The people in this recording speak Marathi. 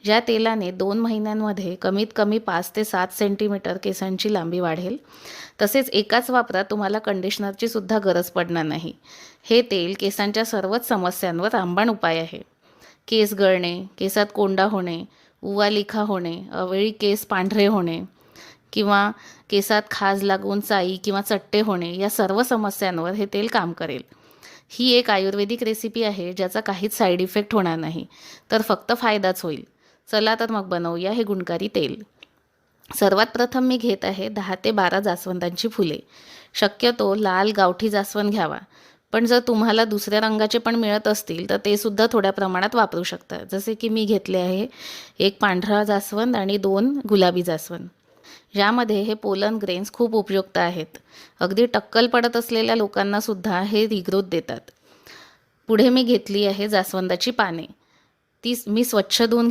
ज्या तेलाने 2 महिन्यांमध्ये कमीत कमी 5 ते 7 सेंटीमीटर केसांची लांबी वाढेल. तसेच एकाच वापरात तुम्हाला कंडिशनरची सुद्धा गरज पडणार नाही. हे तेल केसांच्या सर्वच समस्यांवर रामबाण उपाय आहे. केस गळणे, केसात कोंडा होणे, उवालिखा होणे, अवेळी केस पांढरे होणे किंवा केसात खाज लागून चाई किंवा चट्टे होणे, या सर्व समस्यांवर हे तेल काम करेल. ही एक आयुर्वेदिक रेसिपी आहे ज्याचा काहीच साईड इफेक्ट होणार नाही, तर फक्त फायदाच होईल. चला तर मग बनवूया हे गुणकारी तेल. सर्वात प्रथम मी घेत आहे 10 ते 12 जास्वंदांची फुले. शक्यतो लाल गावठी जास्वंद घ्यावा, पण जर तुम्हाला दुसऱ्या रंगाचे पण मिळत असतील तर ते सुद्धा थोड्या प्रमाणात वापरू शकता. जसे की मी घेतले आहे एक पांढरा जास्वंद आणि 2 गुलाबी जास्वंद. यामध्ये हे पोलन ग्रेन्स खूप उपयुक्त आहेत. अगदी टक्कल पडत असलेल्या लोकांना सुद्धा हे रिग्रोथ देतात. पुढे मी घेतली आहे जास्वंदाची पाने. ती मी स्वच्छ धुवून